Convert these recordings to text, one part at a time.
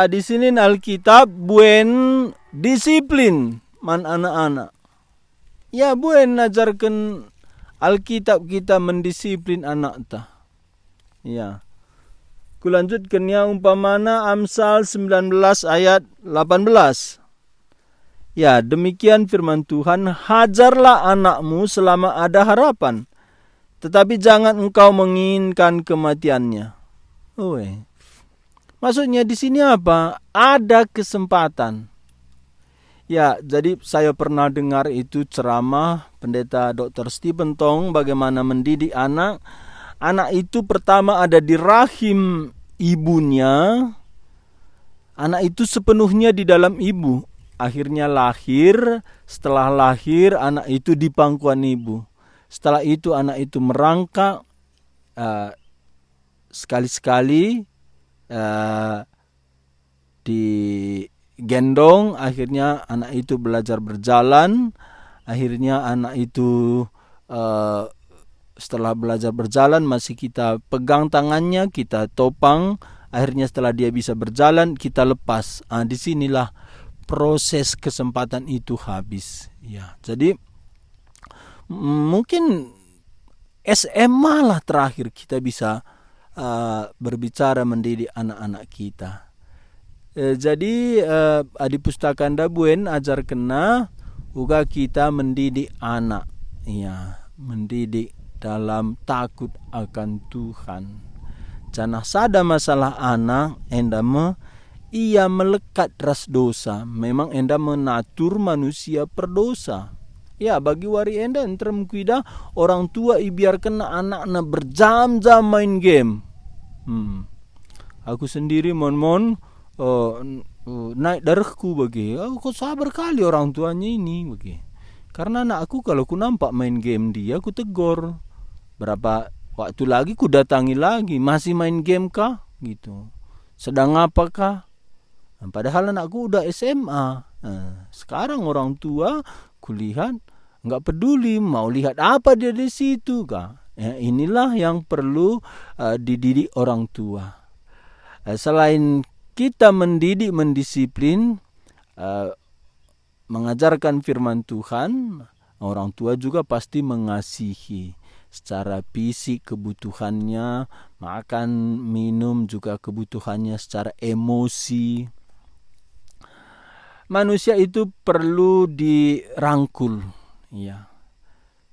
Di sini Alkitab buen disiplin man anak-anak. Ya buen ajarkan Alkitab kita mendisiplin anak ta. Ya. Kulanjutkan ya umpamana Amsal 19 ayat 18. Ya, demikian firman Tuhan, hajarlah anakmu selama ada harapan, tetapi jangan engkau menginginkan kematiannya. Maksudnya di sini apa? Ada kesempatan. Ya, jadi saya pernah dengar itu ceramah pendeta Dr. Stephen Tong bagaimana mendidik anak. Anak itu pertama ada di rahim ibunya. Anak itu sepenuhnya di dalam ibu. Akhirnya lahir. Setelah lahir anak itu di pangkuan ibu. Setelah itu anak itu merangkak. Sekali-sekali digendong, akhirnya anak itu belajar berjalan, akhirnya anak itu setelah belajar berjalan masih kita pegang tangannya, kita topang, akhirnya setelah dia bisa berjalan kita lepas. Disinilah proses kesempatan itu habis. Ya, jadi mungkin SMA lah terakhir kita bisa berbicara mendidik anak-anak kita. Jadi di pustaka Dabuen ajar kena uga kita mendidik anak, ya, mendidik dalam takut akan Tuhan. Jangan sada masalah anak endama ia melekat ras dosa. Memang enda menatur manusia perdosa. Ya, bagi wari enda entrem kuida orang tua ibiarkan anak-anak berjam-jam main game. Aku sendiri mon naik darahku bagi. Aku sabar kali orang tuanya ini bagi. Karena anak aku kalau ku nampak main game dia, aku tegur. Berapa waktu lagi ku datangi lagi, masih main game kah? Gitu. Sedang apakah? Padahal anakku udah SMA. Sekarang orang tua kulihat nggak peduli mau lihat apa dia di situ kah. Inilah yang perlu dididik orang tua. Selain kita mendidik, mendisiplin, mengajarkan firman Tuhan, orang tua juga pasti mengasihi secara fisik kebutuhannya, makan, minum juga kebutuhannya secara emosi. Manusia itu perlu dirangkul. Ya.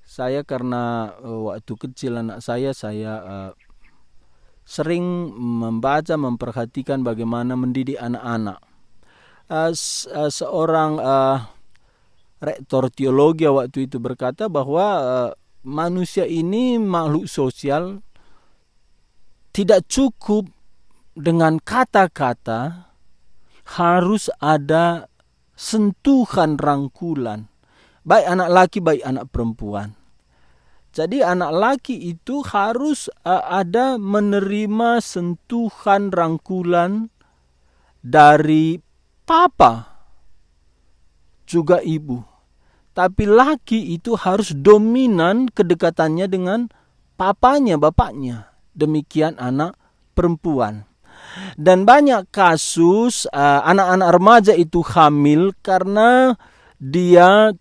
Saya karena waktu kecil anak saya sering membaca, memperhatikan bagaimana mendidik anak-anak. Seorang rektor teologi waktu itu berkata bahwa manusia ini makhluk sosial, tidak cukup dengan kata-kata, harus ada sentuhan rangkulan. Baik anak laki, baik anak perempuan. Jadi anak laki itu harus ada menerima sentuhan rangkulan dari papa, juga ibu. Tapi laki itu harus dominan kedekatannya dengan papanya, bapaknya. Demikian anak perempuan. Dan banyak kasus anak-anak remaja itu hamil karena dia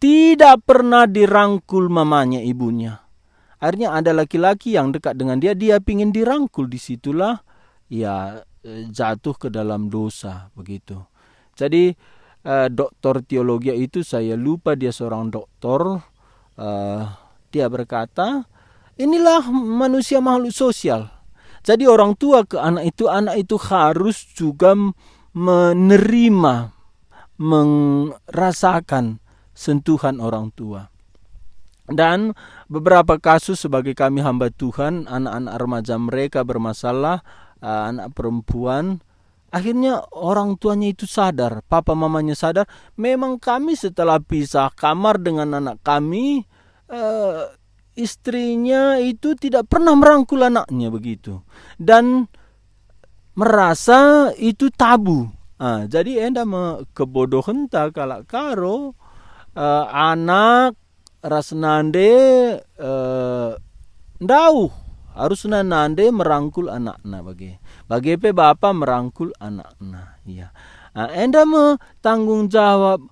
tidak pernah dirangkul mamanya, ibunya. Akhirnya ada laki-laki yang dekat dengan dia pingin dirangkul. Disitulah ya jatuh ke dalam dosa begitu. Jadi doktor teologi itu, saya lupa dia seorang doktor, dia berkata inilah manusia makhluk sosial. Jadi orang tua ke anak itu harus juga menerima, merasakan sentuhan orang tua. Dan beberapa kasus sebagai kami hamba Tuhan, anak-anak remaja mereka bermasalah, anak perempuan, akhirnya orang tuanya itu sadar, papa mamanya sadar, memang kami setelah pisah kamar dengan anak kami, istrinya itu tidak pernah merangkul anaknya begitu. Dan merasa itu tabu. Jadi enda kebodohan tak kalak karo, anak rasnande ndau Harus nande merangkul anak-anak bagi pe bapa merangkul anak-anak. Ya. Enda tanggung jawab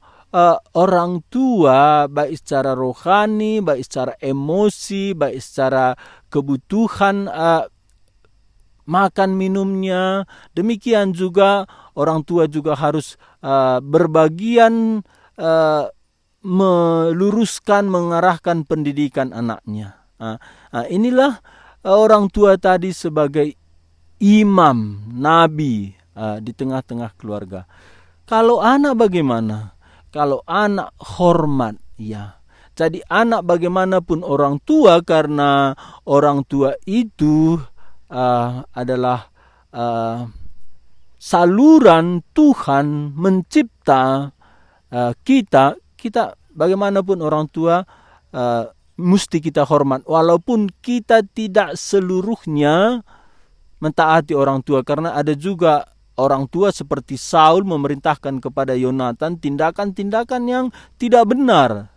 orang tua, baik secara rohani, baik secara emosi, baik secara kebutuhan makan minumnya. Demikian juga orang tua juga harus berbagian meluruskan, mengarahkan pendidikan anaknya. Inilah orang tua tadi sebagai imam, nabi di tengah-tengah keluarga. Kalau anak bagaimana? Kalau anak hormat, ya. Jadi anak bagaimanapun orang tua, karena orang tua itu adalah saluran Tuhan mencipta kita bagaimanapun orang tua mesti kita hormat, walaupun kita tidak seluruhnya mentaati orang tua, karena ada juga orang tua seperti Saul memerintahkan kepada Yonatan tindakan-tindakan yang tidak benar.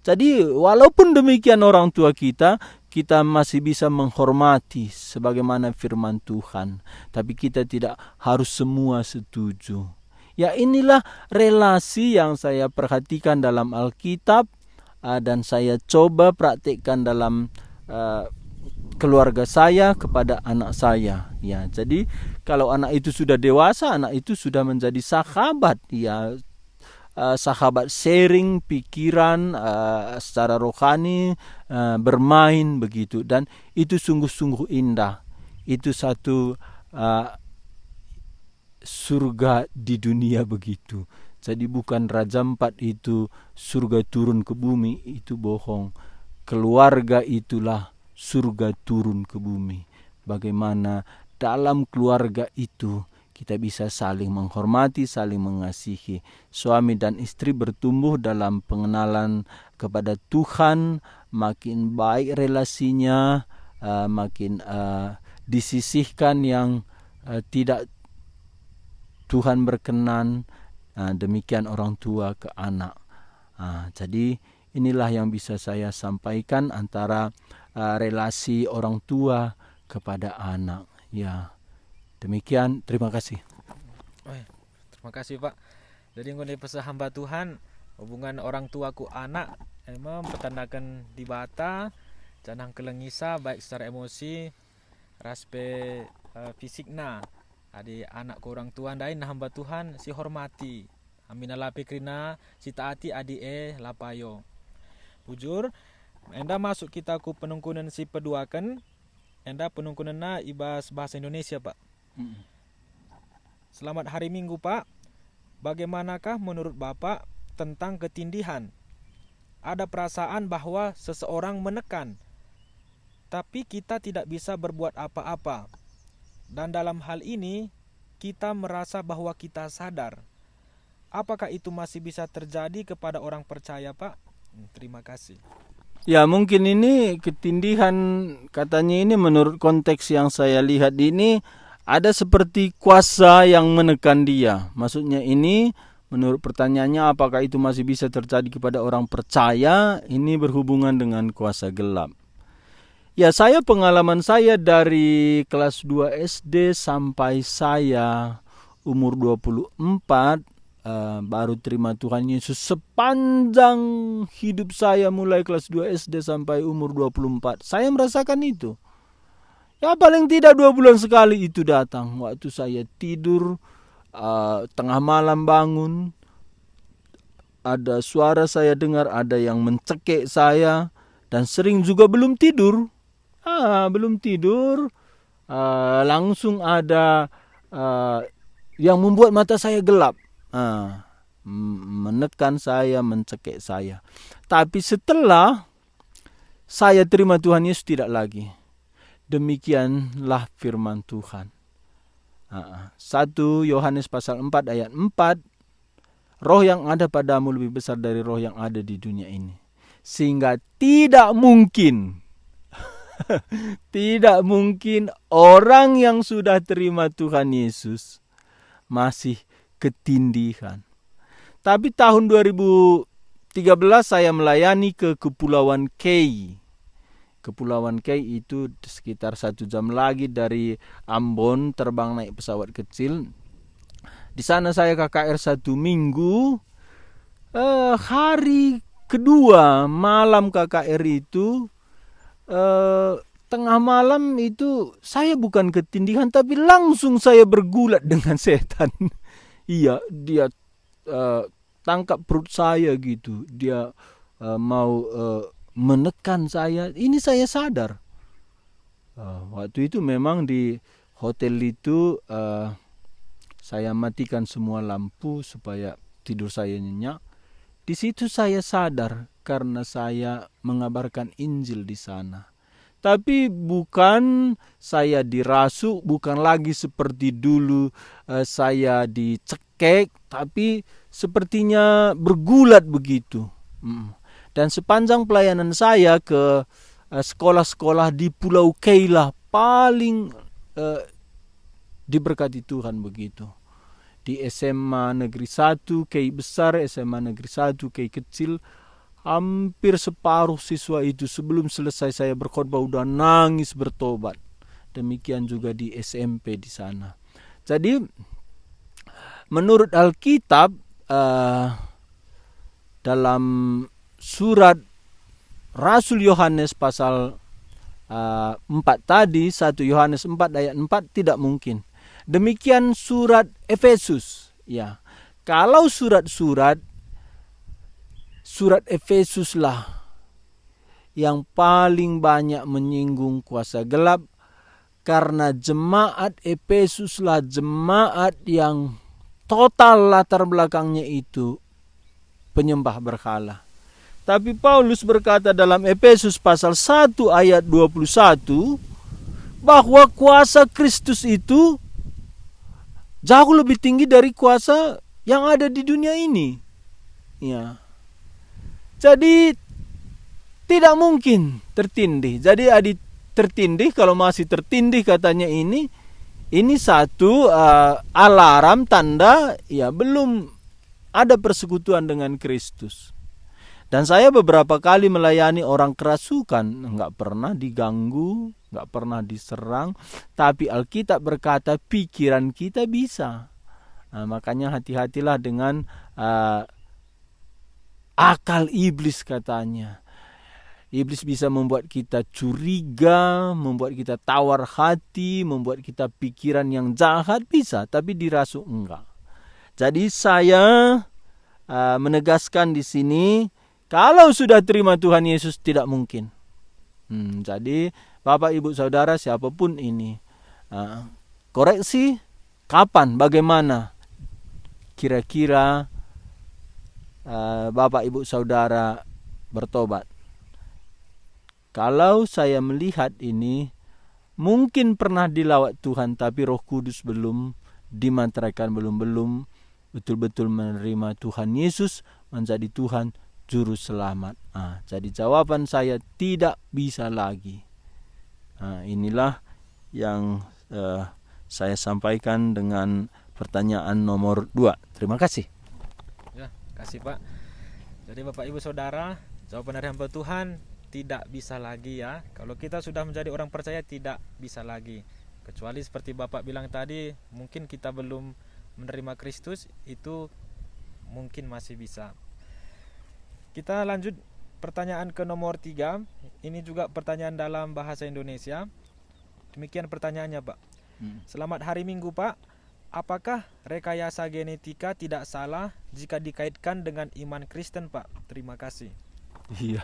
Jadi walaupun demikian orang tua kita masih bisa menghormati sebagaimana firman Tuhan. Tapi kita tidak harus semua setuju. Ya, inilah relasi yang saya perhatikan dalam Alkitab dan saya coba praktikkan dalam keluarga saya kepada anak saya. Ya, jadi kalau anak itu sudah dewasa, anak itu sudah menjadi sahabat, ya, sahabat sharing pikiran secara rohani, bermain begitu, dan itu sungguh-sungguh indah. Itu satu surga di dunia begitu. Jadi bukan Raja 4 itu surga turun ke bumi, itu bohong. Keluarga itulah surga turun ke bumi. Bagaimana dalam keluarga itu kita bisa saling menghormati, saling mengasihi. Suami dan istri bertumbuh dalam pengenalan kepada Tuhan, makin baik relasinya, makin disisihkan yang tidak Tuhan berkenan. Demikian orang tua ke anak. Jadi inilah yang bisa saya sampaikan antara relasi orang tua kepada anak. Ya, demikian. Terima kasih. Terima kasih, Pak. Jadi mengenai pesan hamba Tuhan, hubungan orang tua ku anak memang pertandakan dibata, jangan kelengisa baik secara emosi, raspe fisikna. Adi anak ku orang tua dain hamba Tuhan si hormati. Amina lapi krina si taati adi lapayo. Bujur, enda masuk kita ku penungkunan si peduakan. Enda penungkunanna ibas bahasa Indonesia, Pak. Selamat hari Minggu, Pak. Bagaimanakah menurut Bapak tentang ketindihan? Ada perasaan bahwa seseorang menekan, tapi kita tidak bisa berbuat apa-apa. Dan dalam hal ini, kita merasa bahwa kita sadar. Apakah itu masih bisa terjadi kepada orang percaya, Pak? Terima kasih. Ya, mungkin ini ketindihan, katanya ini menurut konteks yang saya lihat ini, ada seperti kuasa yang menekan dia. Maksudnya ini, menurut pertanyaannya, apakah itu masih bisa terjadi kepada orang percaya? Ini berhubungan dengan kuasa gelap. Ya, pengalaman saya dari kelas 2 SD sampai saya umur 24, baru terima Tuhan Yesus. Sepanjang hidup saya mulai kelas 2 SD sampai umur 24, saya merasakan itu. Ya, paling tidak 2 bulan sekali itu datang. Waktu saya tidur, tengah malam bangun, ada suara saya dengar, ada yang mencekik saya, dan sering juga belum tidur. Langsung ada yang membuat mata saya gelap, menekan saya, mencekik saya. Tapi setelah saya terima Tuhan Yesus, tidak lagi. Demikianlah firman Tuhan. 1 Yohanes pasal 4 ayat 4, roh yang ada padamu lebih besar dari roh yang ada di dunia ini. Sehingga tidak mungkin orang yang sudah terima Tuhan Yesus masih ketindihan. Tapi tahun 2013 saya melayani ke Kepulauan Kei. Kepulauan Kei itu sekitar 1 jam lagi dari Ambon, terbang naik pesawat kecil. Di sana saya KKR 1 minggu. Hari kedua malam KKR itu, tengah malam itu saya bukan ketindihan, tapi langsung saya bergulat dengan setan. Iya, dia tangkap perut saya gitu. Dia mau menekan saya. Ini saya sadar. Waktu itu memang di hotel itu saya matikan semua lampu supaya tidur saya nyenyak. Di situ saya sadar karena saya mengabarkan Injil di sana. Tapi bukan saya dirasuk, bukan lagi seperti dulu saya dicekek, tapi sepertinya bergulat begitu. Dan sepanjang pelayanan saya ke sekolah-sekolah di Pulau Keilah paling diberkati Tuhan begitu. Di SMA Negeri 1 Kei besar, SMA Negeri 1 Kei kecil, hampir separuh siswa itu sebelum selesai saya berkhotbah udah nangis bertobat. Demikian juga di SMP di sana. Jadi menurut Alkitab dalam surat Rasul Yohanes pasal 4 tadi, 1 Yohanes 4 ayat 4 tidak mungkin. Demikian surat Efesus. Ya. Kalau surat Efesuslah yang paling banyak menyinggung kuasa gelap, karena jemaat Efesuslah jemaat yang total latar belakangnya itu penyembah berhala. Tapi Paulus berkata dalam Efesus pasal 1 ayat 21 bahwa kuasa Kristus itu jauh lebih tinggi dari kuasa yang ada di dunia ini. Ya. Jadi tidak mungkin tertindih. Jadi tertindih, kalau masih tertindih katanya ini satu alarm tanda ya belum ada persekutuan dengan Kristus. Dan saya beberapa kali melayani orang kerasukan, enggak pernah diganggu, enggak pernah diserang, tapi Alkitab berkata pikiran kita bisa. Nah, makanya hati-hatilah dengan akal iblis katanya. Iblis bisa membuat kita curiga, membuat kita tawar hati, membuat kita pikiran yang jahat bisa, tapi dirasuk enggak. Jadi saya menegaskan di sini, kalau sudah terima Tuhan Yesus tidak mungkin. Jadi Bapak Ibu Saudara siapapun ini, koreksi kapan, bagaimana kira-kira Bapak Ibu Saudara bertobat. Kalau saya melihat ini mungkin pernah dilawat Tuhan, tapi Roh Kudus belum dimantarkan, belum betul-betul menerima Tuhan Yesus menjadi Tuhan Juru Selamat. Jadi jawaban saya tidak bisa lagi. Inilah yang saya sampaikan dengan pertanyaan nomor 2. Terima kasih. Ya, kasih Pak. Jadi Bapak Ibu Saudara, jawaban dari hamba Tuhan tidak bisa lagi ya. Kalau kita sudah menjadi orang percaya tidak bisa lagi. Kecuali seperti Bapak bilang tadi, mungkin kita belum menerima Kristus, itu mungkin masih bisa. Kita lanjut pertanyaan ke nomor 3. Ini juga pertanyaan dalam bahasa Indonesia. Demikian pertanyaannya Pak. Selamat hari Minggu Pak. Apakah rekayasa genetika tidak salah jika dikaitkan dengan iman Kristen Pak? Terima kasih. Iya.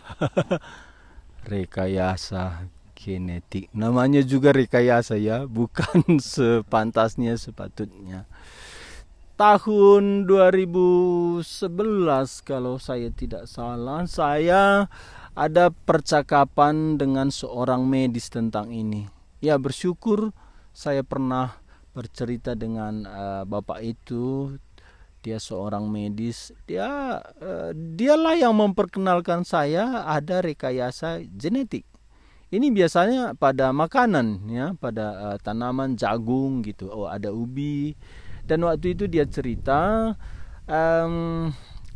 Rekayasa genetik. Namanya juga rekayasa ya, bukan sepantasnya, sepatutnya. Tahun 2011 kalau saya tidak salah, saya ada percakapan dengan seorang medis tentang ini. Ya, bersyukur saya pernah bercerita dengan bapak itu. Dia seorang medis. Dialah yang memperkenalkan saya ada rekayasa genetik. Ini biasanya pada makanan ya, pada tanaman jagung gitu. Ada ubi. Dan waktu itu dia cerita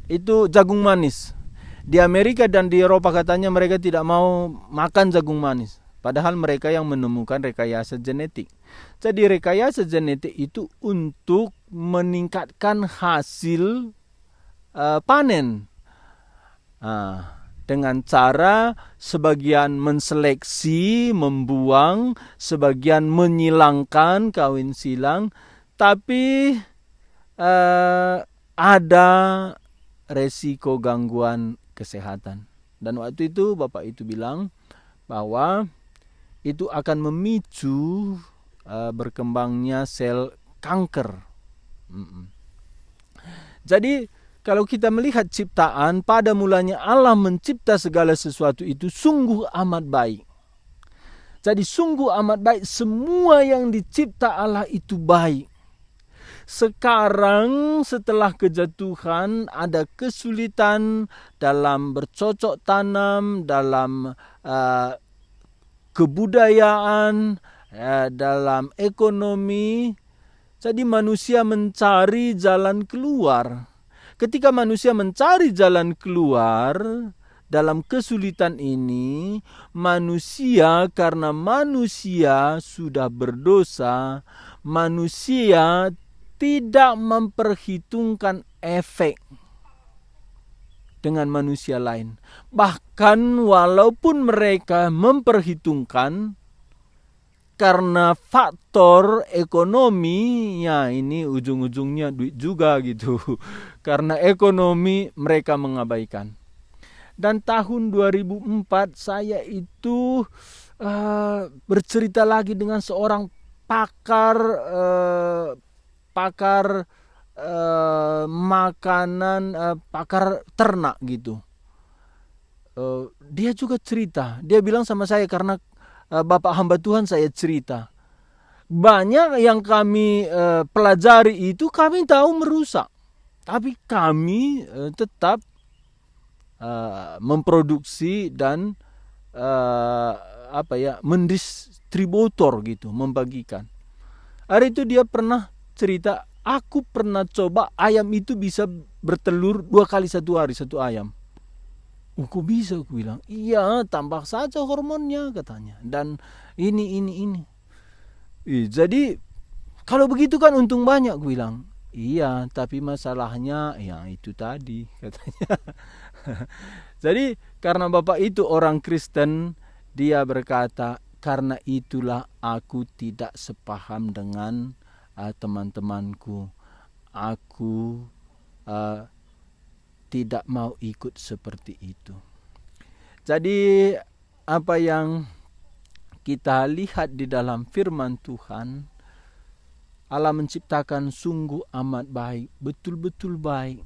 itu jagung manis. Di Amerika dan di Eropa katanya mereka tidak mau makan jagung manis. Padahal mereka yang menemukan rekayasa genetik. Jadi rekayasa genetik itu untuk meningkatkan hasil panen. Dengan cara sebagian menseleksi, membuang, sebagian menyilangkan kawin silang, tapi ada resiko gangguan kesehatan. Dan waktu itu Bapak itu bilang bahwa itu akan memicu berkembangnya sel kanker. Jadi kalau kita melihat ciptaan, pada mulanya Allah mencipta segala sesuatu itu sungguh amat baik. Jadi sungguh amat baik, semua yang dicipta Allah itu baik. Sekarang setelah kejatuhan ada kesulitan dalam bercocok tanam, dalam kebudayaan, dalam ekonomi. Jadi manusia mencari jalan keluar. Ketika manusia mencari jalan keluar dalam kesulitan ini, manusia karena manusia sudah berdosa, manusia tidak memperhitungkan efek dengan manusia lain. Bahkan walaupun mereka memperhitungkan, karena faktor ekonomi, ya ini ujung-ujungnya duit juga gitu. Karena ekonomi mereka mengabaikan. Dan tahun 2004 saya itu bercerita lagi dengan seorang pakar makanan, pakar ternak gitu. Dia juga cerita. Dia bilang sama saya, karena Bapak hamba Tuhan saya cerita, banyak yang kami pelajari itu kami tahu merusak, tapi kami tetap memproduksi dan mendistributor gitu, membagikan. Hari itu dia pernah cerita, aku pernah coba ayam itu bisa bertelur 2 kali 1 hari, 1 ayam. Kok bisa? Aku bilang, iya, tambah saja hormonnya katanya. Dan ini. Jadi kalau begitu kan untung banyak, aku bilang. Iya, tapi masalahnya ya itu tadi katanya. Jadi karena Bapak itu orang Kristen, dia berkata, karena itulah aku tidak sepaham dengan teman-temanku. Aku tidak mau ikut seperti itu. Jadi apa yang kita lihat di dalam firman Tuhan, Allah menciptakan sungguh amat baik, betul-betul baik.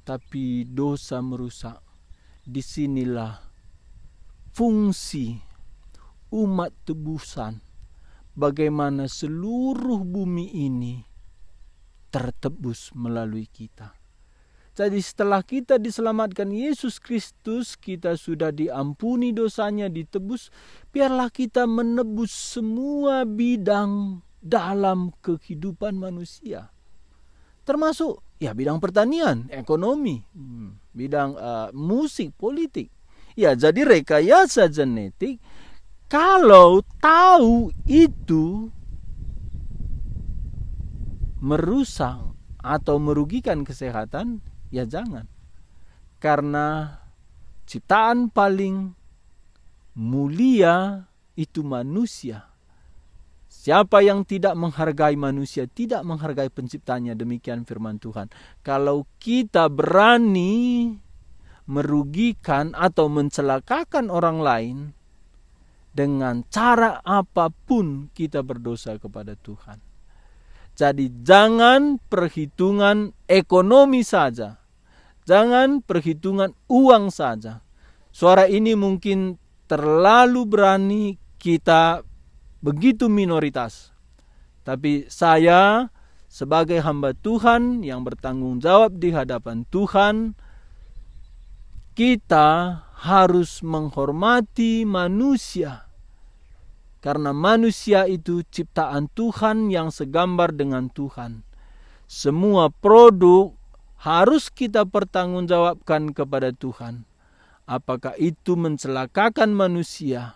Tapi dosa merusak. Disinilah fungsi umat tebusan. Bagaimana seluruh bumi ini tertebus melalui kita. Jadi setelah kita diselamatkan Yesus Kristus, kita sudah diampuni dosanya, ditebus. Biarlah kita menebus semua bidang dalam kehidupan manusia. Termasuk bidang pertanian, ekonomi, bidang musik, politik. Ya, jadi rekayasa genetik, kalau tahu itu merusak atau merugikan kesehatan, ya jangan. Karena ciptaan paling mulia itu manusia. Siapa yang tidak menghargai manusia, tidak menghargai penciptanya, demikian firman Tuhan. Kalau kita berani merugikan atau mencelakakan orang lain, dengan cara apapun kita berdosa kepada Tuhan. Jadi jangan perhitungan ekonomi saja. Jangan perhitungan uang saja. Suara ini mungkin terlalu berani, kita begitu minoritas. Tapi saya sebagai hamba Tuhan yang bertanggung jawab di hadapan Tuhan, kita harus menghormati manusia. Karena manusia itu ciptaan Tuhan yang segambar dengan Tuhan. Semua produk harus kita pertanggungjawabkan kepada Tuhan. Apakah itu mencelakakan manusia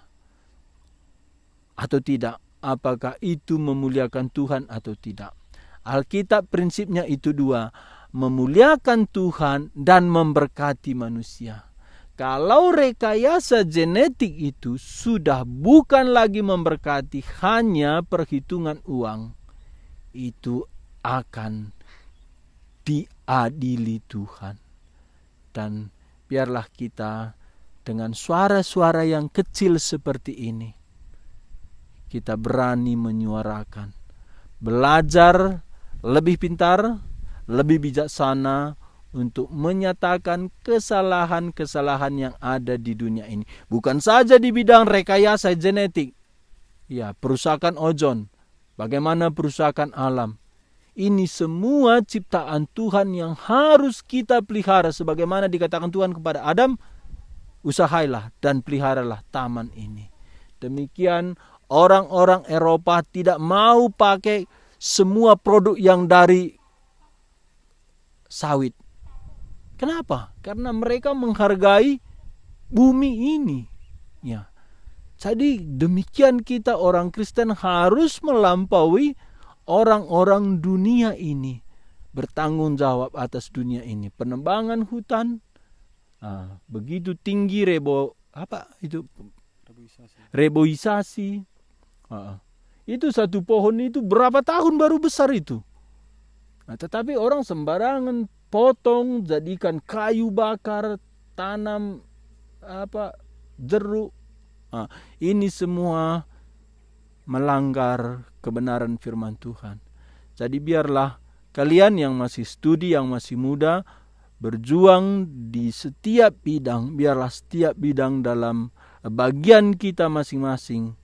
atau tidak? Apakah itu memuliakan Tuhan atau tidak? Alkitab prinsipnya itu dua, memuliakan Tuhan dan memberkati manusia. Kalau rekayasa genetik itu sudah bukan lagi memberkati, hanya perhitungan uang, itu akan diadili Tuhan. Dan biarlah kita dengan suara-suara yang kecil seperti ini, kita berani menyuarakan, belajar lebih pintar, lebih bijaksana untuk menyatakan kesalahan-kesalahan yang ada di dunia ini. Bukan saja di bidang rekayasa genetik, ya, perusakan ozon, bagaimana perusakan alam. Ini semua ciptaan Tuhan yang harus kita pelihara. Sebagaimana dikatakan Tuhan kepada Adam, usahailah dan peliharalah taman ini. Demikian orang-orang Eropa tidak mau pakai semua produk yang dari sawit. Kenapa? Karena mereka menghargai bumi ini. Ya. Jadi demikian kita orang Kristen harus melampaui orang-orang dunia ini, bertanggung jawab atas dunia ini. Penebangan hutan, begitu tinggi reboisasi. Itu satu pohon itu berapa tahun baru besar itu. Tetapi orang sembarangan potong, jadikan kayu bakar, tanam jeruk. Ini semua melanggar kebenaran firman Tuhan. Jadi biarlah kalian yang masih studi, yang masih muda, berjuang di setiap bidang. Biarlah setiap bidang dalam bagian kita masing-masing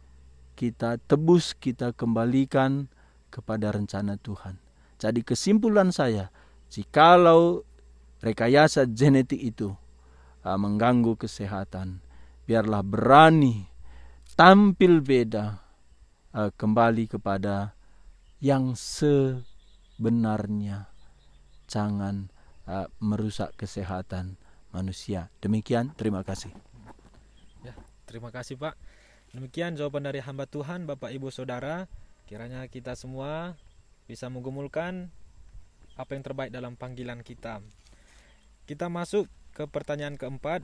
kita tebus, kita kembalikan kepada rencana Tuhan. Jadi kesimpulan saya, jikalau rekayasa genetik itu mengganggu kesehatan, biarlah berani tampil beda, kembali kepada yang sebenarnya. Jangan merusak kesehatan manusia. Demikian, terima kasih. Ya, terima kasih Pak. Demikian jawaban dari hamba Tuhan, Bapak Ibu Saudara. Kiranya kita semua bisa menggumulkan apa yang terbaik dalam panggilan kita. Kita masuk ke pertanyaan keempat.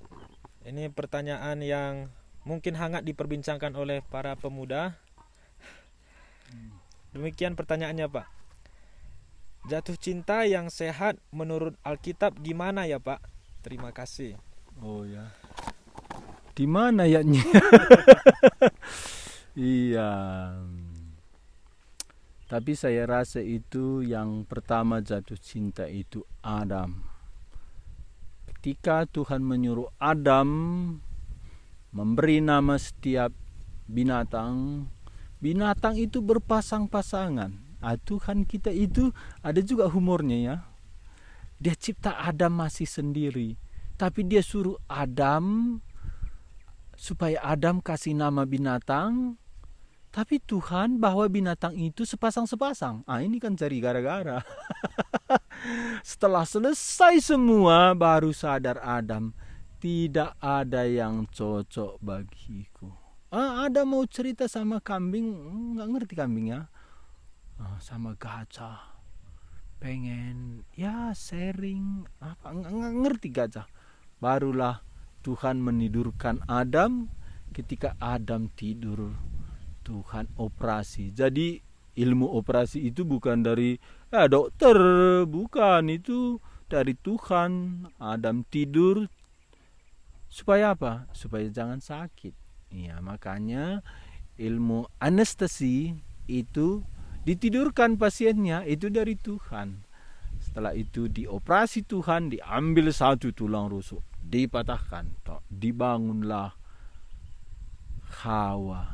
Ini pertanyaan yang mungkin hangat diperbincangkan oleh para pemuda. Demikian pertanyaannya Pak. Jatuh cinta yang sehat menurut Alkitab gimana ya Pak? Terima kasih. Oh ya. Di mana ayatnya? Iya. Tapi saya rasa itu yang pertama jatuh cinta itu Adam. Ketika Tuhan menyuruh Adam memberi nama setiap binatang, binatang itu berpasang-pasangan. Tuhan kita itu ada juga humornya ya. Dia cipta Adam masih sendiri, tapi dia suruh Adam supaya Adam kasih nama binatang, tapi Tuhan bahwa binatang itu sepasang-sepasang. Ini kan cari gara-gara. Setelah selesai semua, baru sadar Adam, tidak ada yang cocok bagiku. Ada mau cerita sama kambing, nggak ngerti kambing ya. Sama gajah, pengen ya sharing, nggak ngerti gajah. Barulah Tuhan menidurkan Adam. Ketika Adam tidur, Tuhan operasi. Jadi ilmu operasi itu bukan dari dokter, bukan, itu dari Tuhan. Adam tidur supaya apa? Supaya jangan sakit. Ya, makanya ilmu anestesi itu ditidurkan pasiennya itu dari Tuhan. Setelah itu dioperasi Tuhan, diambil satu tulang rusuk, dipatahkan, dibangunlah Hawa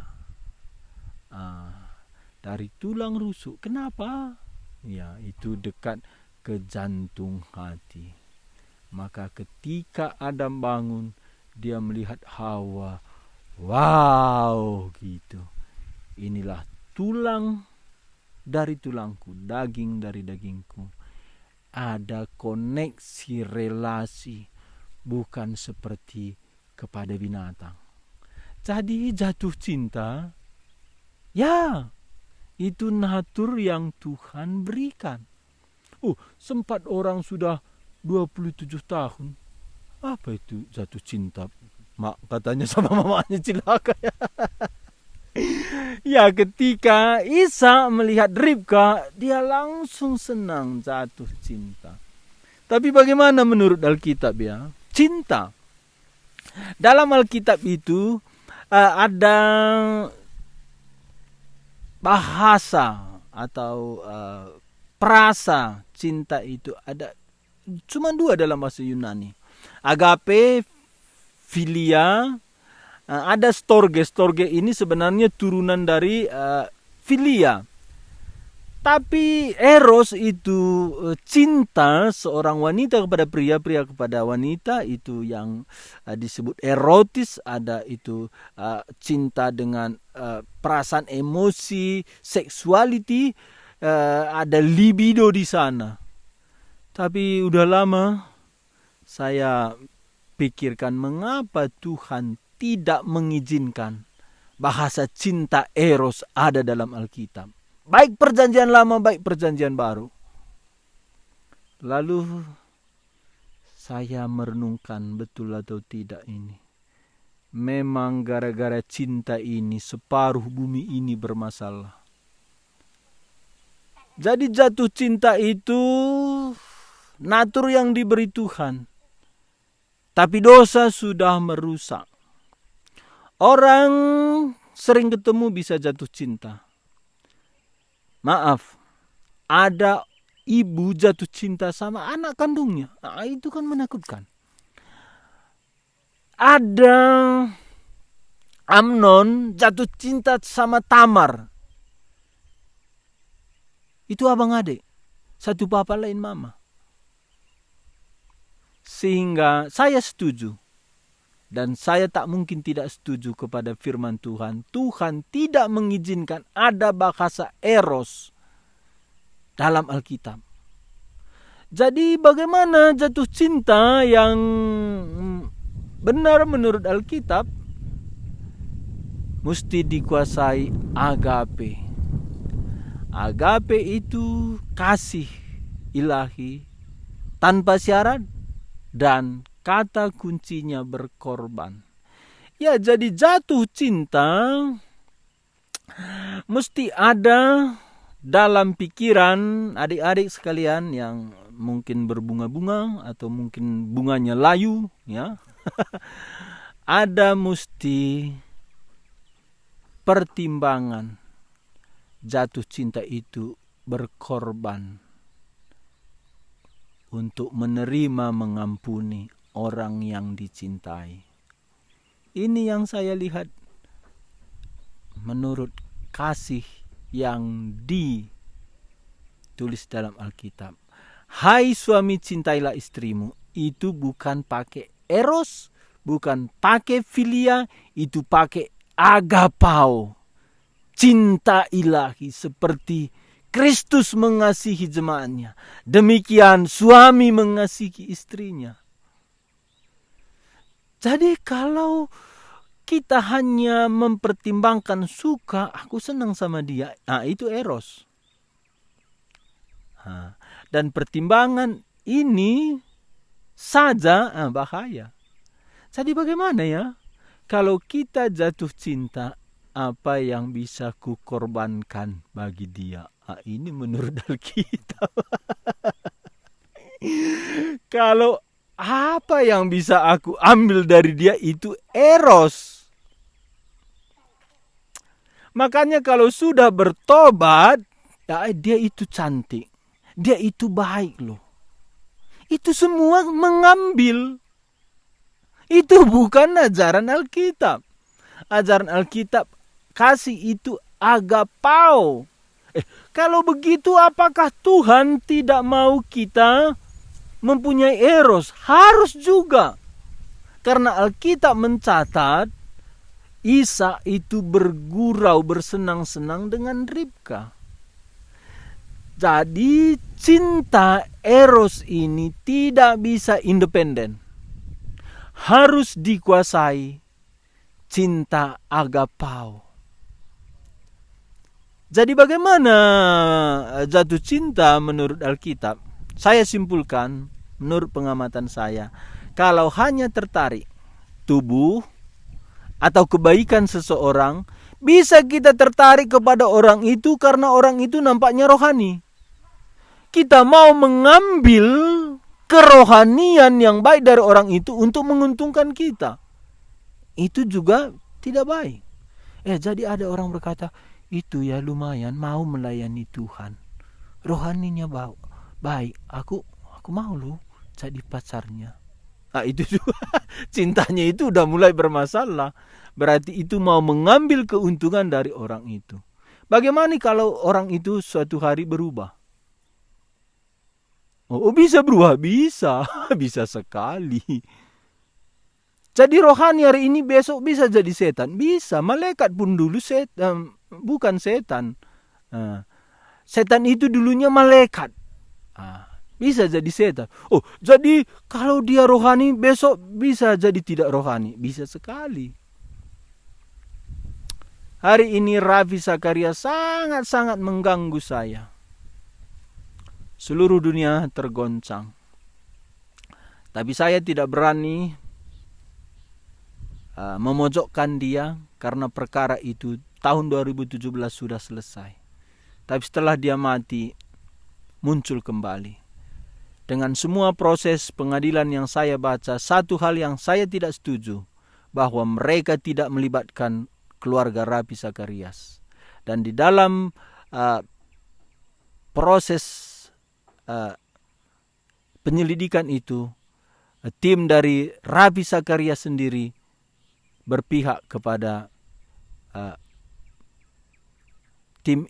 dari tulang rusuk. Kenapa? Ya, itu dekat ke jantung hati. Maka ketika Adam bangun, dia melihat Hawa. Wow, gitu. Inilah tulang dari tulangku, daging dari dagingku. ada koneksi relasi, bukan seperti kepada binatang. Jadi jatuh cinta, ya, itu natur yang Tuhan berikan. Sempat orang sudah 27 tahun. Apa itu jatuh cinta? Mak katanya sama mamanya cilaka ya. Ya, ketika Ishak melihat Ribka, dia langsung senang, jatuh cinta. Tapi bagaimana menurut Alkitab ya? Cinta. Dalam Alkitab itu ada bahasa atau perasa cinta itu ada cuma 2 dalam bahasa Yunani. Agape, filia, ada storge. Storge ini sebenarnya turunan dari filia. Tapi eros itu cinta seorang wanita kepada pria, pria kepada wanita, itu yang disebut erotis. Ada itu cinta dengan perasaan emosi, seksuality, ada libido di sana. Tapi udah lama saya pikirkan mengapa Tuhan tidak mengizinkan bahasa cinta eros ada dalam Alkitab. Baik perjanjian lama, baik perjanjian baru. Lalu saya merenungkan betul atau tidak ini. Memang gara-gara cinta ini separuh bumi ini bermasalah. Jadi jatuh cinta itu natur yang diberi Tuhan. Tapi dosa sudah merusak. Orang sering ketemu bisa jatuh cinta. Maaf, ada ibu jatuh cinta sama anak kandungnya. Itu kan menakutkan. Ada Amnon jatuh cinta sama Tamar. Itu abang adik. Satu papa lain mama. Sehingga saya setuju. Dan saya tak mungkin tidak setuju kepada firman Tuhan. Tuhan tidak mengizinkan ada bahasa eros dalam Alkitab. Jadi bagaimana jatuh cinta yang benar menurut Alkitab? Mesti dikuasai agape. Agape itu kasih ilahi tanpa syarat dan kata kuncinya berkorban. Ya, jadi jatuh cinta mesti ada dalam pikiran adik-adik sekalian yang mungkin berbunga-bunga atau mungkin bunganya layu, ya. Ada mesti pertimbangan jatuh cinta itu berkorban untuk menerima, mengampuni orang yang dicintai. Ini yang saya lihat menurut kasih yang ditulis dalam Alkitab. Hai suami, cintailah istrimu. Itu bukan pakai eros, bukan pakai filia, itu pakai agapao. Cinta ilahi seperti Kristus mengasihi jemaatnya. Demikian suami mengasihi istrinya. Jadi kalau kita hanya mempertimbangkan suka, aku senang sama dia, itu eros. Dan pertimbangan ini saja bahaya. Jadi bagaimana ya? Kalau kita jatuh cinta, apa yang bisa kukorbankan bagi dia? Ini menurut Alkitab. Kalau apa yang bisa aku ambil dari dia itu eros. Makanya kalau sudah bertobat, dia itu cantik. Dia itu baik loh. Itu semua mengambil. Itu bukan ajaran Alkitab. Ajaran Alkitab kasih itu agapao. Kalau begitu apakah Tuhan tidak mau kita mempunyai eros? Harus juga. Karena Alkitab mencatat Ishak itu bergurau, bersenang-senang dengan Ribka. Jadi cinta eros ini tidak bisa independen. Harus dikuasai cinta agapao. Jadi bagaimana jatuh cinta menurut Alkitab? Saya simpulkan menurut pengamatan saya, kalau hanya tertarik tubuh atau kebaikan seseorang, bisa kita tertarik kepada orang itu karena orang itu nampaknya rohani. Kita mau mengambil kerohanian yang baik dari orang itu untuk menguntungkan kita. Itu juga tidak baik. Jadi ada orang berkata, itu ya lumayan mau melayani Tuhan. Rohaninya baik. Aku mau lu jadi pacarnya. Itu juga cintanya itu udah mulai bermasalah. Berarti itu mau mengambil keuntungan dari orang itu. Bagaimana kalau orang itu suatu hari berubah? Bisa berubah? Bisa. Bisa sekali. Jadi rohani hari ini besok bisa jadi setan. Bisa. Malaikat pun dulu bukan setan. Setan itu dulunya malaikat. Bisa jadi setan. Jadi kalau dia rohani besok bisa jadi tidak rohani. Bisa sekali. Hari ini Ravi Zakaria sangat-sangat mengganggu saya. Seluruh dunia tergoncang. Tapi saya tidak berani memojokkan dia karena perkara itu tahun 2017 sudah selesai. Tapi setelah dia mati, muncul kembali. Dengan semua proses pengadilan yang saya baca, satu hal yang saya tidak setuju, bahwa mereka tidak melibatkan keluarga Ravi Zacharias. Dan di dalam proses penyelidikan itu, tim dari Ravi Zacharias sendiri berpihak kepada tim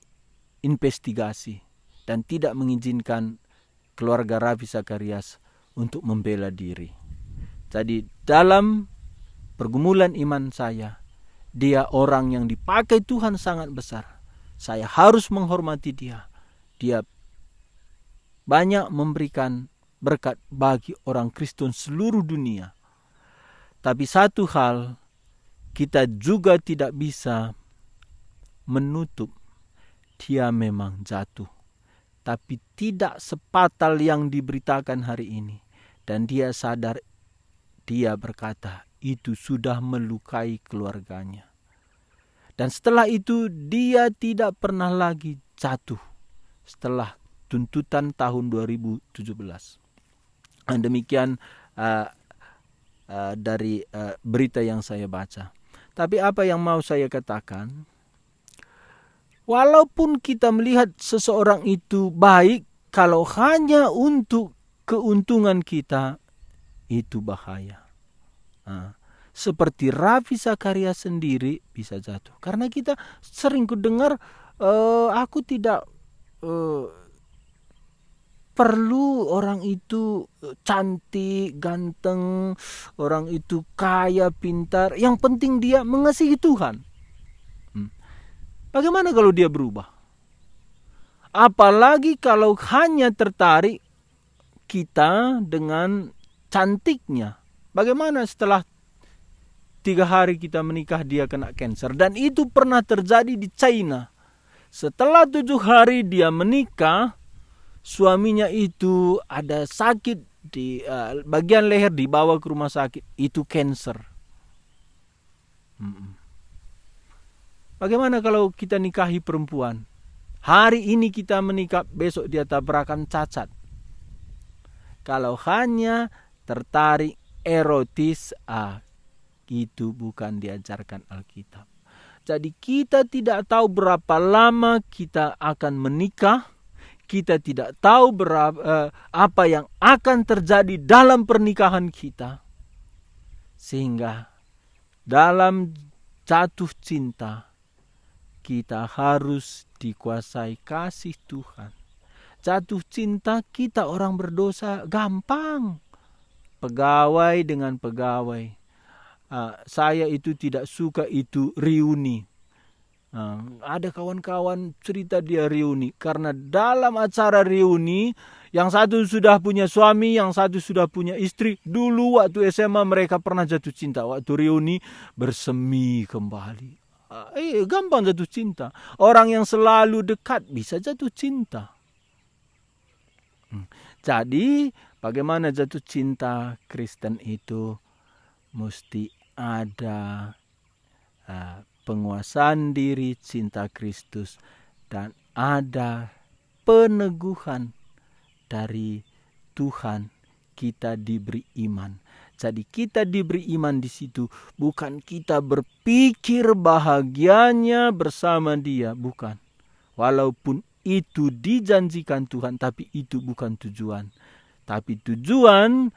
investigasi dan tidak mengizinkan keluarga Ravi Zacharias untuk membela diri. Jadi dalam pergumulan iman saya, dia orang yang dipakai Tuhan sangat besar. Saya harus menghormati dia. Dia banyak memberikan berkat bagi orang Kristen seluruh dunia. Tapi satu hal, kita juga tidak bisa menutup dia memang jatuh. Tapi tidak sepatal yang diberitakan hari ini. Dan dia sadar, dia berkata, itu sudah melukai keluarganya. Dan setelah itu dia tidak pernah lagi jatuh setelah tuntutan tahun 2017. Dan demikian dari berita yang saya baca. Tapi apa yang mau saya katakan, walaupun kita melihat seseorang itu baik, kalau hanya untuk keuntungan kita, itu bahaya. Seperti Ravi Zacharias sendiri bisa jatuh. Karena kita sering kudengar, aku tidak perlu orang itu cantik, ganteng, orang itu kaya, pintar. Yang penting dia mengasihi Tuhan. Bagaimana kalau dia berubah? Apalagi kalau hanya tertarik kita dengan cantiknya. Bagaimana setelah 3 hari kita menikah dia kena kanker? Dan itu pernah terjadi di China. Setelah 7 hari dia menikah, suaminya itu ada sakit di bagian leher, dibawa ke rumah sakit. Itu kanker. Bagaimana kalau kita nikahi perempuan? Hari ini kita menikah, besok dia tabrakan cacat. Kalau hanya tertarik erotis, itu bukan diajarkan Alkitab. Jadi kita tidak tahu berapa lama kita akan menikah. Kita tidak tahu apa yang akan terjadi dalam pernikahan kita. Sehingga dalam jatuh cinta, kita harus dikuasai kasih Tuhan. Jatuh cinta kita orang berdosa gampang. Pegawai dengan pegawai. Saya itu tidak suka itu reuni. Ada kawan-kawan cerita dia reuni, karena dalam acara reuni yang satu sudah punya suami, yang satu sudah punya istri. Dulu waktu SMA mereka pernah jatuh cinta, waktu reuni bersemi kembali. Gampang jatuh cinta. Orang yang selalu dekat bisa jatuh cinta. Jadi bagaimana jatuh cinta Kristen itu mesti ada penguasaan diri, cinta Kristus, dan ada peneguhan dari Tuhan. Kita diberi iman. Jadi kita diberi iman di situ bukan kita berpikir bahagianya bersama Dia, bukan. Walaupun itu dijanjikan Tuhan, tapi itu bukan tujuan. Tapi tujuan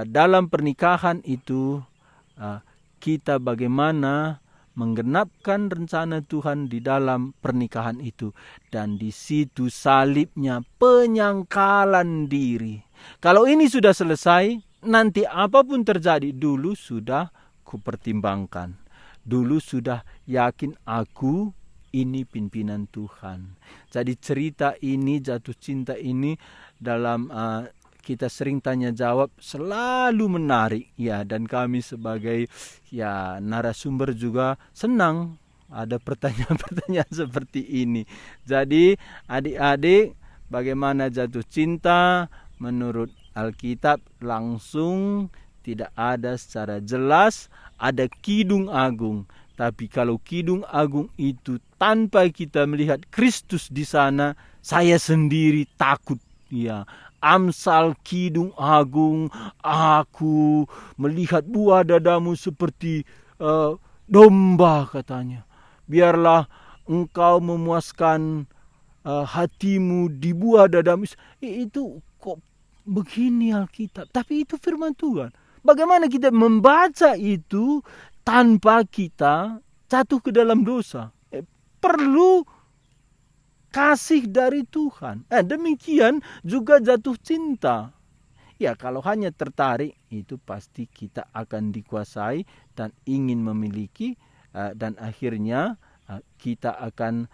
dalam pernikahan itu kita bagaimana menggenapkan rencana Tuhan di dalam pernikahan itu. Dan di situ salibnya, penyangkalan diri. Kalau ini sudah selesai, nanti apapun terjadi, dulu sudah kupertimbangkan. Dulu sudah yakin aku ini pimpinan Tuhan. Jadi cerita ini, jatuh cinta ini dalam kita sering tanya jawab selalu menarik ya, dan kami sebagai narasumber juga senang ada pertanyaan-pertanyaan seperti ini. Jadi adik-adik, bagaimana jatuh cinta menurut Alkitab langsung tidak ada secara jelas, ada kidung agung. Tapi kalau kidung agung itu tanpa kita melihat Kristus di sana, saya sendiri takut ya. Amsal kidung agung, aku melihat buah dadamu seperti domba katanya. Biarlah engkau memuaskan hatimu di buah dadamu. Itu kok begini Alkitab? Tapi itu firman Tuhan. Bagaimana kita membaca itu tanpa kita jatuh ke dalam dosa? Perlu kasih dari Tuhan. Demikian juga jatuh cinta. Ya, kalau hanya tertarik, itu pasti kita akan dikuasai dan ingin memiliki, dan akhirnya kita akan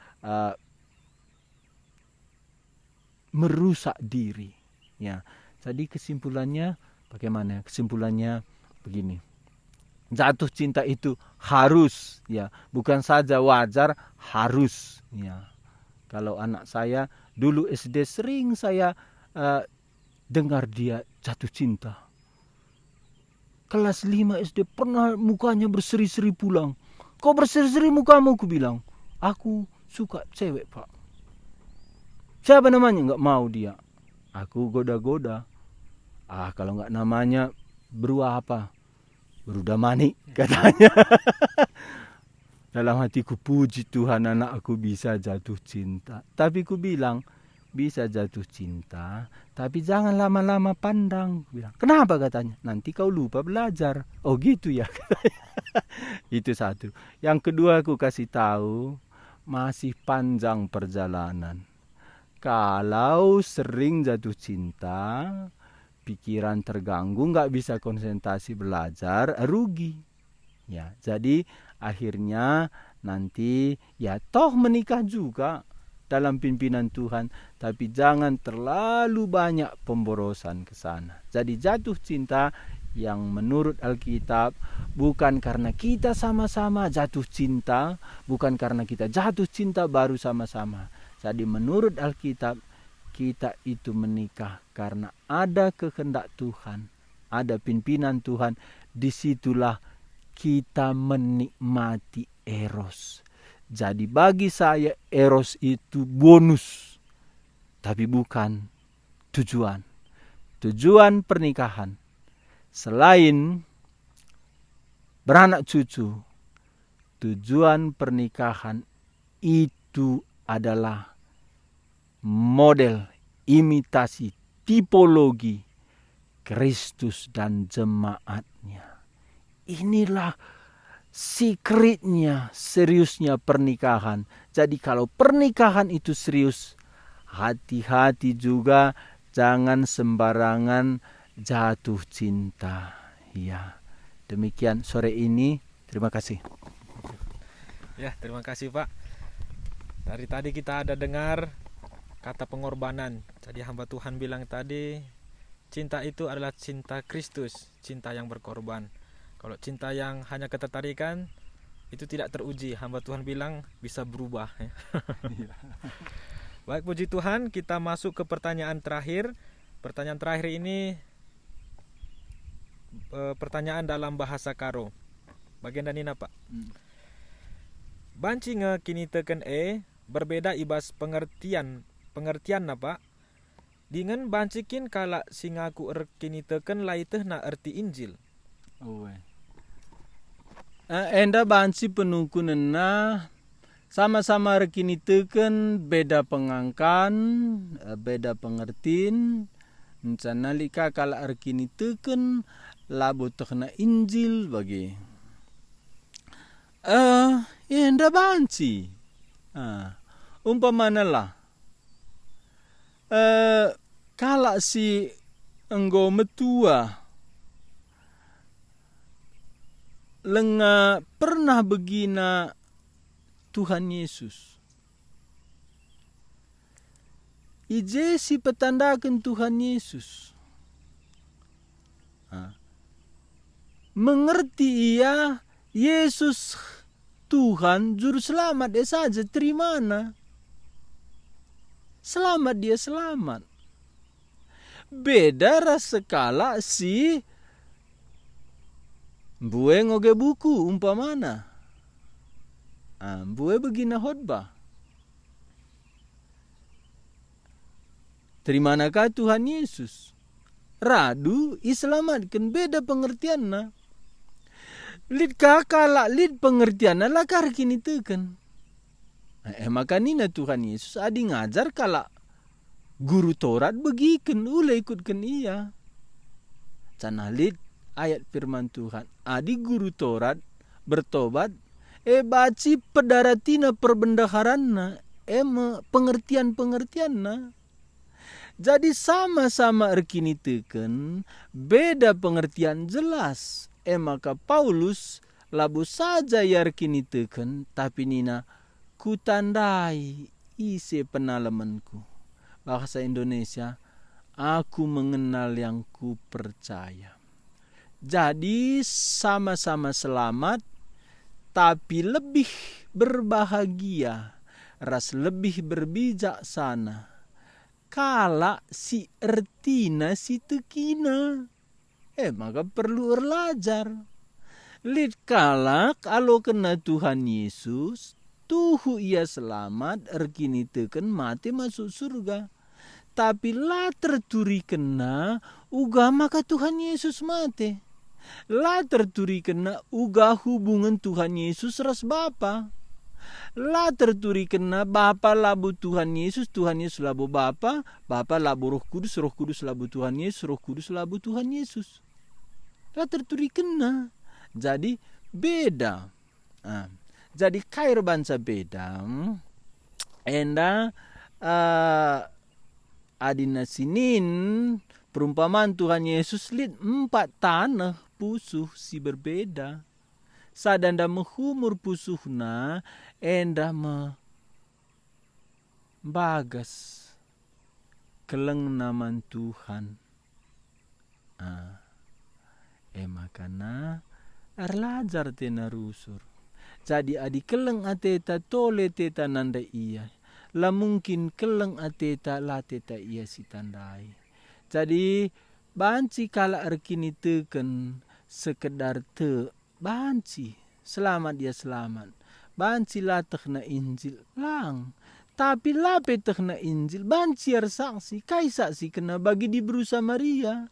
merusak diri. Ya, jadi kesimpulannya bagaimana? Kesimpulannya begini. Jatuh cinta itu harus, ya, bukan saja wajar, harus, ya. Kalau anak saya dulu SD sering saya dengar dia jatuh cinta. Kelas 5 SD pernah mukanya berseri-seri pulang. Kok berseri-seri mukamu? Aku bilang, aku suka cewek pak. Siapa namanya? Nggak mau dia. Aku goda-goda. Kalau nggak namanya beruah apa? Berudah manik katanya. Dalam hatiku, puji Tuhan anakku bisa jatuh cinta. Tapi ku bilang, bisa jatuh cinta, tapi jangan lama-lama pandang. Ku bilang, kenapa katanya? Nanti kau lupa belajar. Oh gitu ya. Itu satu. Yang kedua aku kasih tahu, masih panjang perjalanan. Kalau sering jatuh cinta, pikiran terganggu, nggak bisa konsentrasi belajar, rugi. Ya, jadi akhirnya nanti ya toh menikah juga dalam pimpinan Tuhan, tapi jangan terlalu banyak pemborosan ke sana. Jadi jatuh cinta yang menurut Alkitab bukan karena kita sama-sama jatuh cinta, bukan karena kita jatuh cinta baru sama-sama. Jadi menurut Alkitab kita itu menikah karena ada kehendak Tuhan, ada pimpinan Tuhan. Disitulah kita menikmati eros. Jadi bagi saya eros itu bonus, tapi bukan tujuan. Tujuan pernikahan selain beranak cucu, tujuan pernikahan itu adalah model, imitasi, tipologi Kristus dan jemaatnya. Inilah secretnya, seriusnya pernikahan. Jadi kalau pernikahan itu serius, hati-hati juga, jangan sembarangan jatuh cinta. Ya, demikian sore ini. Terima kasih. Ya, terima kasih Pak. Dari tadi kita ada dengar kata pengorbanan. Jadi hamba Tuhan bilang tadi, cinta itu adalah cinta Kristus, cinta yang berkorban. Kalau cinta yang hanya ketertarikan, itu tidak teruji. Hamba Tuhan bilang bisa berubah. Baik, puji Tuhan, kita masuk ke pertanyaan terakhir. Pertanyaan terakhir ini pertanyaan dalam bahasa Karo. Bagian dan Nina Pak. Banci nge kini teken berbeda ibas pengertian na Pak. Dengan bancikin kala singaku kini teken laiteh na erti Injil. Enda banci penungkunan na sama-sama rekini teken beda pengangkan, beda pengertiin. Ncana lika kala rekini teken labo tekna Injil bagi. Enda banci. Umpamana lah. Kala si enggo metua lenga pernah begina Tuhan Yesus. Ije si petandakan Tuhan Yesus. Mengerti ia Yesus Tuhan juru selamat dia saja terimana. Selamat dia selamat. Beda rasa kala si bue ngoge buku umpamana. Bue begina khotbah. Terimanakah Tuhan Yesus? Radu iselamatkan beda pengertianna. Lid kakala lid pengertianna lakar kini teken. Maka nina Tuhan Yesus adi ngajar kala guru Taurat begiken ule ikutkan iya. Canah lid ayat firman Tuhan. Adi guru Taurat bertobat baci pedaratina perbendaharanna pengertian-pengertianna. Jadi sama-sama erkini teken beda pengertian jelas. Maka Paulus labu saja yarkini teken tapi nina kutandai isi penalamanku. Bahasa Indonesia, aku mengenal yang ku percaya. Jadi sama-sama selamat tapi lebih berbahagia, ras lebih berbijaksana. Kala si ertina si tekina. Maka perlu belajar. Lid kala kalau kena Tuhan Yesus, tuhu ia selamat, erkini teken mati masuk surga. Tapi lah terturi kena, uga maka Tuhan Yesus mati. Lah terturi kena, uga hubungan Tuhan Yesus ras Bapa. Lah terturi kena, Bapa labu Tuhan Yesus labu Bapa, Bapa labu Roh Kudus labu Tuhan Yesus, Roh Kudus labu Tuhan Yesus. Lah terturi kena. Jadi beda. Jadi kair bansa beda. Enda adina sinin perumpamaan Tuhan Yesus lid 4 tanah pusuh si berbeda. Sadanda menghumur pusuhna enda bagas keleng naman Tuhan. Makana arlajar tena rusur. Jadi adi keleng ateta tole teta nanda iya. La mungkin keleng ateta la teta iya si tandai. Jadi banci kala erkini teken sekedar te banci. Selamat dia selamat. Banci la tekna Injil lang. Tapi la petekna Injil banci ar saksi. Kai saksi kena bagi di berusa Maria.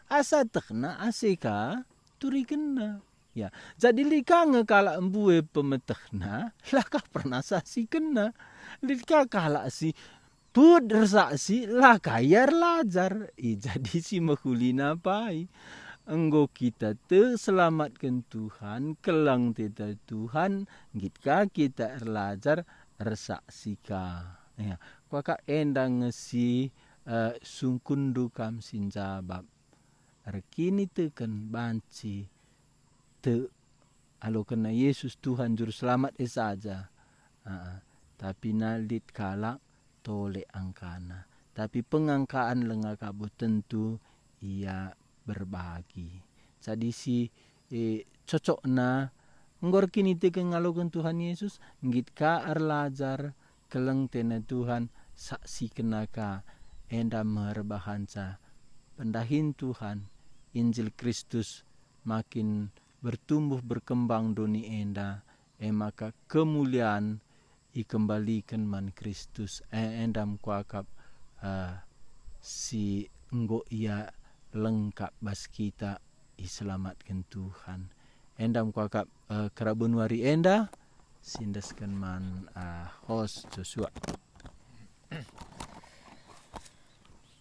Asa tekna aseka turi kena. Ya, jadi lika ngekala embue pemetekna, laka pernah saksi kena. Lika kala si pud saksi, laka yar lajar. Jadi si mahulina pai. Enggo kita selamatkan Tuhan, kelang teta Tuhan, gitka kita erlajar ersaksika. Ya, kuaka endang ngesi sungkundu kam sinjabab. Rekini teken banci te alo kena Yesus Tuhan Juru Selamat saja. Tapi nalit kalak tole angkana. Tapi pengangkaan lenga kabo tentu ia berbagi. Jadi si cocok na nggor kini te ngalokan Tuhan Yesus ngit ka arlajar keleng tena Tuhan saksi kenaka enda merbahansa pendahin Tuhan Injil Kristus makin bertumbuh berkembang doni enda maka kemuliaan ikembalikan man Kristus endam kuakap si enggo ia lengkap bas kita iselamatkan Tuhan endam kuakap kerabun wari enda sindaskan man host Joshua.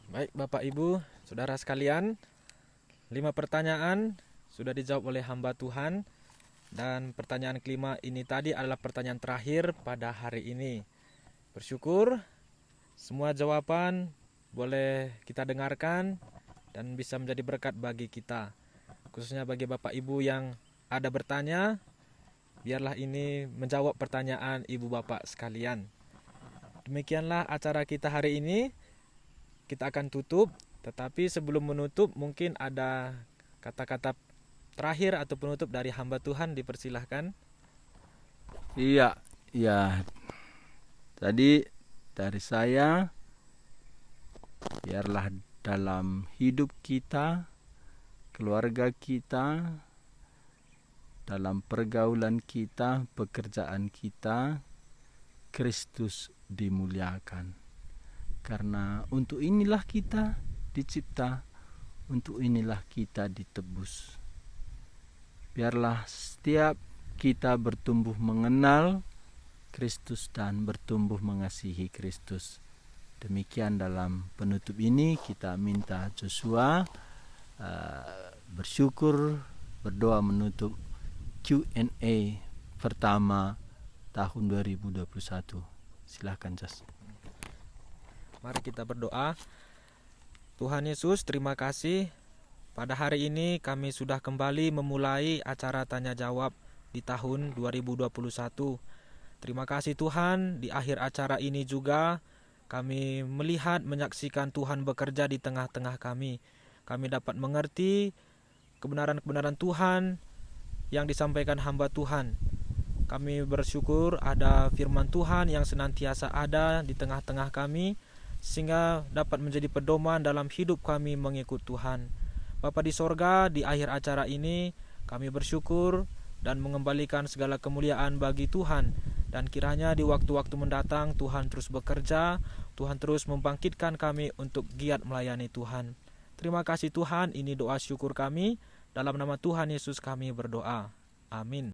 Baik Bapak Ibu, Saudara sekalian, 5 pertanyaan sudah dijawab oleh hamba Tuhan. Dan pertanyaan kelima ini tadi adalah pertanyaan terakhir pada hari ini. Bersyukur semua jawaban boleh kita dengarkan dan bisa menjadi berkat bagi kita. Khususnya bagi Bapak Ibu yang ada bertanya, biarlah ini menjawab pertanyaan Ibu Bapak sekalian. Demikianlah acara kita hari ini. Kita akan tutup, tetapi sebelum menutup mungkin ada kata-kata terakhir atau penutup dari hamba Tuhan, dipersilahkan. Iya. Tadi dari saya, biarlah dalam hidup kita, keluarga kita, dalam pergaulan kita, pekerjaan kita, Kristus dimuliakan. Karena untuk inilah kita dicipta, untuk inilah kita ditebus. Biarlah setiap kita bertumbuh mengenal Kristus dan bertumbuh mengasihi Kristus. Demikian dalam penutup ini kita minta Joshua bersyukur, berdoa menutup Q&A pertama tahun 2021. Silakan Josh. Mari kita berdoa. Tuhan Yesus, terima kasih. Pada hari ini kami sudah kembali memulai acara tanya jawab di tahun 2021. Terima kasih Tuhan, di akhir acara ini juga kami melihat, menyaksikan Tuhan bekerja di tengah-tengah kami. Kami dapat mengerti kebenaran-kebenaran Tuhan yang disampaikan hamba Tuhan. Kami bersyukur ada firman Tuhan yang senantiasa ada di tengah-tengah kami, sehingga dapat menjadi pedoman dalam hidup kami mengikut Tuhan. Bapa di sorga, di akhir acara ini kami bersyukur dan mengembalikan segala kemuliaan bagi Tuhan. Dan kiranya di waktu-waktu mendatang Tuhan terus bekerja, Tuhan terus membangkitkan kami untuk giat melayani Tuhan. Terima kasih Tuhan, ini doa syukur kami. Dalam nama Tuhan Yesus kami berdoa. Amin.